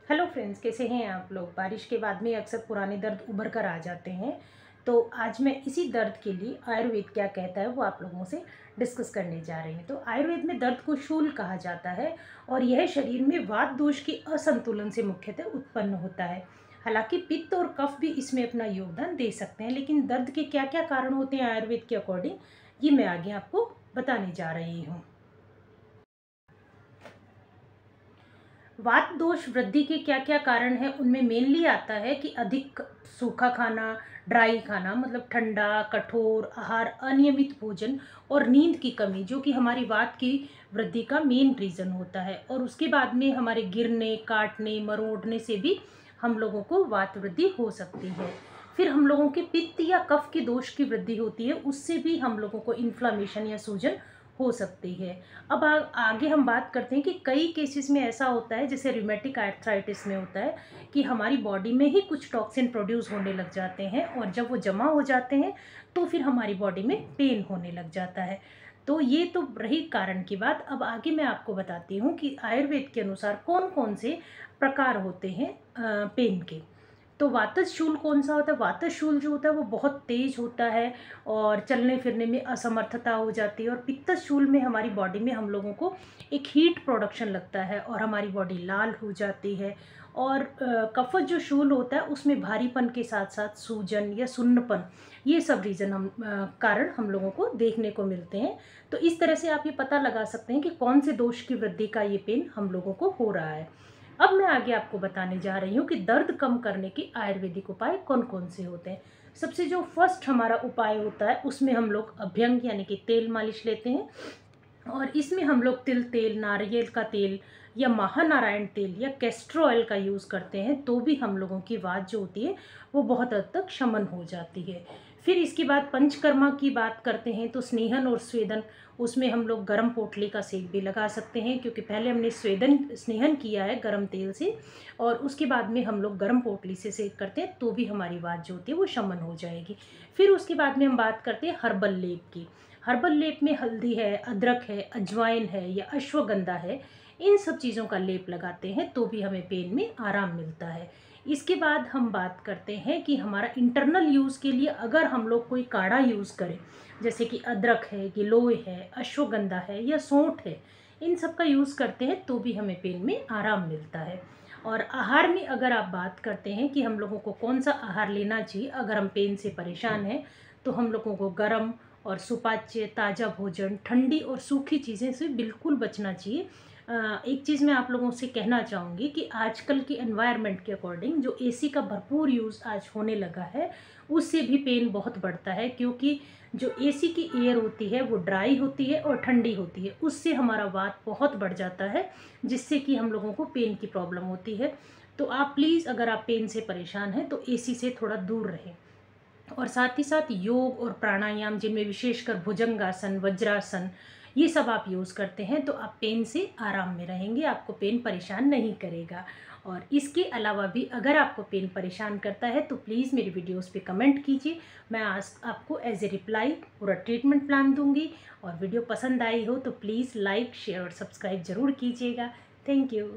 Hello friends, कैसे हैं आप लोग। बारिश के बाद में अक्सर पुराने दर्द उभर कर आ जाते हैं। तो आज मैं इसी दर्द के लिए आयुर्वेद क्या कहता है वो आप लोगों से डिस्कस करने जा रही हूँ। तो आयुर्वेद में दर्द को शूल कहा जाता है और यह शरीर में वात दोष की असंतुलन से मुख्यतः उत्पन्न होता है। हालांकि पित्त और कफ भी इसमें अपना योगदान दे सकते हैं, लेकिन दर्द के क्या क्या कारण होते हैं आयुर्वेद के अकॉर्डिंग, ये मैं आगे आपको बताने जा रही हूँ। वात दोष वृद्धि के क्या क्या कारण है, उनमें मेनली आता है कि अधिक सूखा खाना, ड्राई खाना मतलब ठंडा कठोर आहार, अनियमित भोजन और नींद की कमी, जो कि हमारी वात की वृद्धि का मेन रीज़न होता है। और उसके बाद में हमारे गिरने, काटने, मरोड़ने से भी हम लोगों को वात वृद्धि हो सकती है। फिर हम लोगों के पित्त या कफ के दोष की वृद्धि होती है, उससे भी हम लोगों को इन्फ्लामेशन या सूजन हो सकती है। अब आगे हम बात करते हैं कि कई केसेस में ऐसा होता है, जैसे रिमेटिक आर्थराइटिस में होता है कि हमारी बॉडी में ही कुछ टॉक्सिन प्रोड्यूस होने लग जाते हैं और जब वो जमा हो जाते हैं तो फिर हमारी बॉडी में पेन होने लग जाता है। तो ये तो रही कारण की बात। अब आगे मैं आपको बताती हूँ कि आयुर्वेद के अनुसार कौन कौन से प्रकार होते हैं पेन के। तो वातजशूल कौन सा होता है? वातजशूल जो होता है वो बहुत तेज होता है और चलने फिरने में असमर्थता हो जाती है। और पित्तशूल में हमारी बॉडी में हम लोगों को एक हीट प्रोडक्शन लगता है और हमारी बॉडी लाल हो जाती है। और कफज जो शूल होता है उसमें भारीपन के साथ साथ सूजन या सुन्नपन, ये सब रीज़न कारण हम लोगों को देखने को मिलते हैं। तो इस तरह से आप ये पता लगा सकते हैं कि कौन से दोष की वृद्धि का ये पेन हम लोगों को हो रहा है। अब मैं आगे आपको बताने जा रही हूँ कि दर्द कम करने के आयुर्वेदिक उपाय कौन कौन से होते हैं। सबसे जो फर्स्ट हमारा उपाय होता है उसमें हम लोग अभ्यंग यानी कि तेल मालिश लेते हैं। और इसमें हम लोग तिल तेल, नारियल का तेल या महानारायण तेल या कैस्टर ऑयल का यूज़ करते हैं, तो भी हम लोगों की वात जो होती है वो बहुत हद तक शमन हो जाती है। फिर इसके बाद पंचकर्मा की बात करते हैं तो स्नेहन और स्वेदन, उसमें हम लोग गर्म पोटली का सेक भी लगा सकते हैं, क्योंकि पहले हमने स्नेहन किया है गर्म तेल से और उसके बाद में हम लोग गर्म पोटली से सेक करते हैं, तो भी हमारी वात जो होती है वो शमन हो जाएगी। फिर उसके बाद में हम बात करते हैं हर्बल लेप की। हर्बल लेप में हल्दी है, अदरक है, अजवाइन है या अश्वगंधा है, इन सब चीज़ों का लेप लगाते हैं तो भी हमें पेन में आराम मिलता है। इसके बाद हम बात करते हैं कि हमारा इंटरनल यूज़ के लिए अगर हम लोग कोई काढ़ा यूज़ करें, जैसे कि अदरक है, गिलोय है, अश्वगंधा है या सौंठ है, इन सब का यूज़ करते हैं तो भी हमें पेन में आराम मिलता है। और आहार में अगर आप बात करते हैं कि हम लोगों को कौन सा आहार लेना चाहिए अगर हम पेन से परेशान हैं, तो हम लोगों को गर्म और सुपाच्य ताज़ा भोजन, ठंडी और सूखी चीज़ें से बिल्कुल बचना चाहिए। एक चीज़ मैं आप लोगों से कहना चाहूँगी कि आजकल की एनवायरनमेंट के अकॉर्डिंग जो एसी का भरपूर यूज़ आज होने लगा है, उससे भी पेन बहुत बढ़ता है, क्योंकि जो एसी की एयर होती है वो ड्राई होती है और ठंडी होती है, उससे हमारा वात बहुत बढ़ जाता है, जिससे कि हम लोगों को पेन की प्रॉब्लम होती है। तो आप प्लीज़ अगर आप पेन से परेशान हैं तो एसी से थोड़ा दूर रहें। और साथ ही साथ योग और प्राणायाम, जिनमें विशेषकर भुजंगासन, वज्रासन, ये सब आप यूज़ करते हैं तो आप पेन से आराम में रहेंगे, आपको पेन परेशान नहीं करेगा। और इसके अलावा भी अगर आपको पेन परेशान करता है तो प्लीज़ मेरी वीडियोस पे कमेंट कीजिए, मैं आज आपको एज ए रिप्लाई पूरा ट्रीटमेंट प्लान दूंगी। और वीडियो पसंद आई हो तो प्लीज़ लाइक, शेयर और सब्सक्राइब ज़रूर कीजिएगा। Thank you.